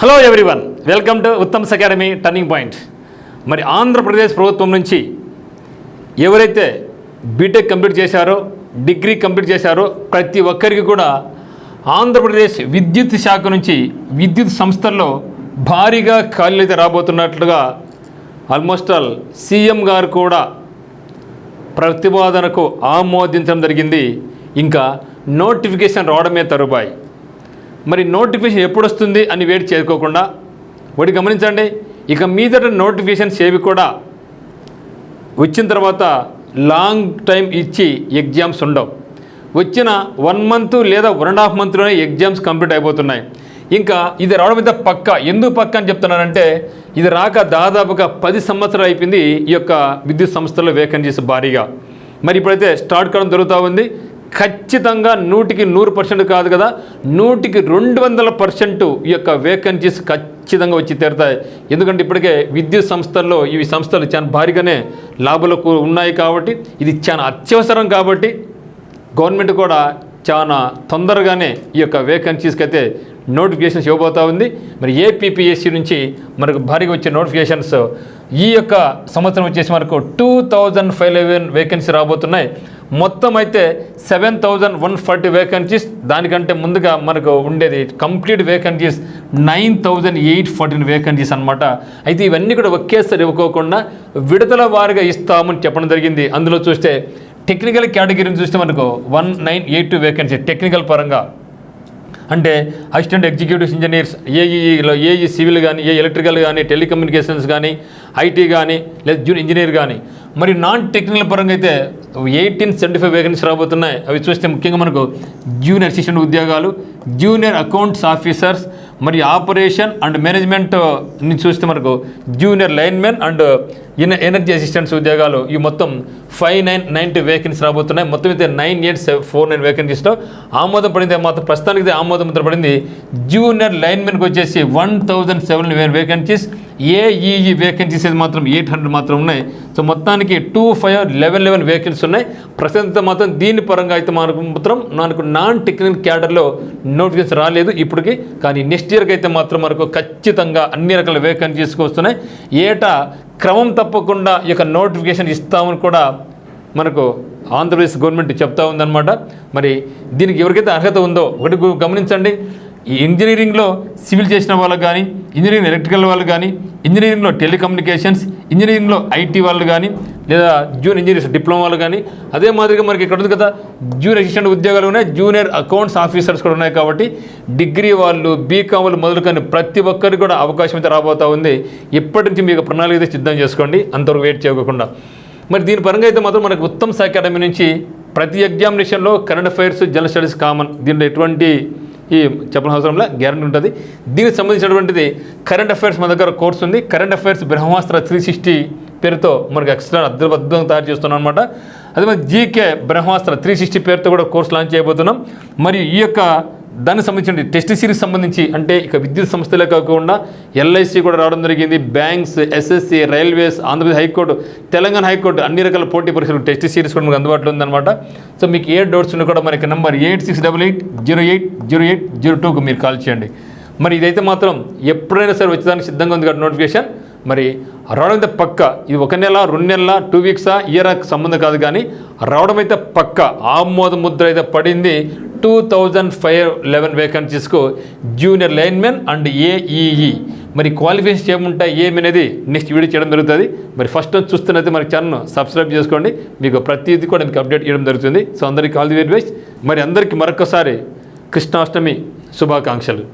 Hello everyone, welcome to Uttam's academy turning point. మరి ఆంధ్రప్రదేశ్ ప్రభుత్వం నుంచి ఎవరైతే బీటెక్ కంప్లీట్ చేశారో, డిగ్రీ కంప్లీట్ చేశారో ప్రతి ఒక్కరికి కూడా ఆంధ్రప్రదేశ్ విద్యుత్ శాఖ నుంచి విద్యుత్ సంస్థల్లో భారీగా ఖాళీలు అయితే రాబోతున్నట్లుగా ఆల్మోస్ట్ ఆల్ సీఎం గారు కూడా ప్రతిపాదనకు ఆమోదించడం జరిగింది. ఇంకా నోటిఫికేషన్ రావడమే తరువాయి. మరి నోటిఫికేషన్ ఎప్పుడు వస్తుంది అని వెయిట్ చేసుకోకుండా ఒకటి గమనించండి, ఇక మీదట నోటిఫికేషన్స్ ఏవి కూడా వచ్చిన తర్వాత లాంగ్ టైం ఇచ్చి ఎగ్జామ్స్ ఉండవు. వచ్చిన 1 మంత్ లేదా 1.5 మంత్లోనే ఎగ్జామ్స్ కంప్లీట్ అయిపోతున్నాయి. ఇంకా ఇది రావడం అయితే పక్క. ఎందుకు పక్క అని చెప్తున్నానంటే, ఇది రాక దాదాపుగా 10 సంవత్సరాలు అయిపోయింది ఈ యొక్క విద్యుత్ సంస్థల్లో వేకెన్సీస్ భారీగా. మరి ఇప్పుడైతే స్టార్ట్ కావడం జరుగుతూ ఉంది. ఖచ్చితంగా 100కి 100% కాదు కదా, 100కి 200% ఈ యొక్క వేకెన్సీస్ ఖచ్చితంగా వచ్చి తీరుతాయి. ఎందుకంటే ఇప్పటికే విద్యుత్ సంస్థల్లో ఇవి సంస్థలు చాలా భారీగానే లాభాలకు ఉన్నాయి కాబట్టి, ఇది చాలా అత్యవసరం కాబట్టి గవర్నమెంట్ కూడా చాలా తొందరగానే ఈ యొక్క వేకెన్సీస్కి అయితే నోటిఫికేషన్స్ ఇవ్వబోతూ ఉంది. మరి ఏపీపీఎస్సీ నుంచి మనకు భారీగా వచ్చే నోటిఫికేషన్స్ ఈ యొక్క సంవత్సరం వచ్చేసి మనకు 2511 వేకెన్సీ రాబోతున్నాయి. మొత్తం అయితే 7140 వేకెన్సీస్. దానికంటే ముందుగా మనకు ఉండేది కంప్లీట్ వేకెన్సీస్ 9814 వేకెన్సీస్ అనమాట. అయితే ఇవన్నీ కూడా ఒకేసారి ఇవ్వకోకుండా విడతల వారిగా ఇస్తామని చెప్పడం జరిగింది. అందులో చూస్తే టెక్నికల్ కేటగిరీని చూస్తే మనకు 1982 వేకెన్సీ టెక్నికల్ పరంగా, అంటే అసిస్టెంట్ ఎగ్జిక్యూటివ్ ఇంజనీర్స్, ఏఈలో ఏఈ సివిల్ కానీ, ఏ ఎలక్ట్రికల్ కానీ, టెలికమ్యూనికేషన్స్ కానీ, ఐటీ కానీ, లేదా జూనియర్ ఇంజనీర్ కానీ. మరి నాన్ టెక్నికల్ పరంగా అయితే 1875 వేకెన్సీ రాబోతున్నాయి. అవి చూస్తే ముఖ్యంగా మనకు జూనియర్ అసిస్టెంట్ ఉద్యోగాలు, జూనియర్ అకౌంట్స్ ఆఫీసర్స్, మరి ఆపరేషన్ అండ్ మేనేజ్మెంట్ ని చూస్తే మనకు junior linemen and energy assistants ఉద్యోగాలు. ఈ మొత్తం 5990 వేకెన్సీ రాబోతున్నాయి. మొత్తం అయితే 9849 వేకెన్సీస్లో ఆమోదం పడింది. మాత్రం ప్రస్తుతానికి ఆమోదం ముద్ర పడింది. జూనియర్ లైన్మెన్కి వచ్చేసి 1711 వేకెన్సీస్, ఏఈఈ వేకెన్సీస్ మాత్రం 800 మాత్రం ఉన్నాయి. సో మొత్తానికి 2511 వేకెన్సీస్ ఉన్నాయి. ప్రస్తుతం మాత్రం దీని పరంగా అయితే మనకు నాన్ టెక్నికల్ క్యాడర్లో నోటిఫికేషన్ రాలేదు ఇప్పటికి. కానీ నెక్స్ట్ ఇయర్కి అయితే మాత్రం మనకు ఖచ్చితంగా అన్ని రకాల వేకెన్సీస్కి వస్తున్నాయి. ఏటా క్రమం తప్పకుండా ఈ యొక్క నోటిఫికేషన్ ఇస్తామని కూడా మనకు ఆంధ్రప్రదేశ్ గవర్నమెంట్ చెప్తా ఉందన్నమాట. మరి దీనికి ఎవరికైతే అర్హత ఉందో ఒకటి గమనించండి. ఈ ఇంజనీరింగ్లో సివిల్ చేసిన వాళ్ళకి కానీ, ఇంజనీరింగ్ ఎలక్ట్రికల్ వాళ్ళు కానీ, ఇంజనీరింగ్లో టెలికమ్యూనికేషన్స్, ఇంజనీరింగ్లో ఐటీ వాళ్ళు కానీ, లేదా జూనియర్ ఇంజనీర్స్ డిప్లొమా వాళ్ళు కానీ, అదే మాదిరిగా మనకి ఇక్కడ ఉంది కదా జూనియర్ అసిస్టెంట్ ఉద్యోగాలు ఉన్నాయి, జూనియర్ అకౌంట్స్ ఆఫీసర్స్ కూడా ఉన్నాయి. కాబట్టి డిగ్రీ వాళ్ళు, బీకామ్ వాళ్ళు మొదలుకొని ప్రతి ఒక్కరికి కూడా అవకాశం అయితే రాబోతూ ఉంది. ఇప్పటి నుంచి మీకు ప్రణాళిక అయితే సిద్ధం చేసుకోండి, అంతవరకు వెయిట్ చేయకుండా. మరి దీని పరంగా అయితే మాత్రం మనకు ఉత్తమ్స్ అకాడమీ నుంచి ప్రతి ఎగ్జామినేషన్లో current affairs, general studies common. దీంట్లో ఎటువంటి ఈ చెప్పిన అవసరంలో గ్యారంటీ ఉంటుంది. దీనికి సంబంధించినటువంటిది కరెంట్ అఫైర్స్ మన దగ్గర కోర్స్ ఉంది. కరెంట్ అఫైర్స్ బ్రహ్మాస్త్ర 360 పేరుతో మనకు ఎక్స్ట్రా అద్భుతంగా తయారు చేస్తున్నాం అనమాట. అదే మరి జీకే బ్రహ్మాస్త్ర 360 పేరుతో కూడా కోర్స్ లాంచ్ చేయబోతున్నాం. మరి ఈ యొక్క దానికి సంబంధించిన టెస్ట్ సిరీస్ సంబంధించి, అంటే ఇక విద్యుత్ సంస్థలే కాకుండా ఎల్ఐసి కూడా రావడం జరిగింది, banks, SSC, railways, Andhra Pradesh high court, Telangana high court అన్ని రకాల పోటీ పరీక్షలు టెస్ట్ సిరీస్ కూడా మనకు అందుబాటులో ఉందన్నమాట. సో మీకు ఏ డౌట్స్ ఉన్నా కూడా మనకి నెంబర్ 8688080802కు మీరు కాల్ చేయండి. మరి ఇదైతే మాత్రం ఎప్పుడైనా సరే వచ్చేదానికి సిద్ధంగా ఉంది కదా నోటిఫికేషన్. మరి రావడం అయితే పక్క. ఇది 1 నెల, 2 నెలల, 2 వీక్సా, ఇయర్కి సంబంధం కాదు. కానీ రావడం అయితే పక్క. ఆమోద ముద్ర అయితే పడింది. 2511 వేకెన్సీస్కు జూనియర్ లైన్మెన్ అండ్ ఏఈఈ. మరి క్వాలిఫికేషన్స్ ఏముంటాయి ఏమనేది నెక్స్ట్ వీడియో చేయడం జరుగుతుంది. మరి ఫస్ట్ చూస్తున్నైతే మన ఛానల్ను సబ్స్క్రైబ్ చేసుకోండి. మీకు ప్రతిదీ కూడా మీకు అప్డేట్ చేయడం జరుగుతుంది. సో అందరికీ ఆల్ ది వెరీ బెస్ట్. మరి అందరికీ మరొకసారి కృష్ణాష్టమి శుభాకాంక్షలు.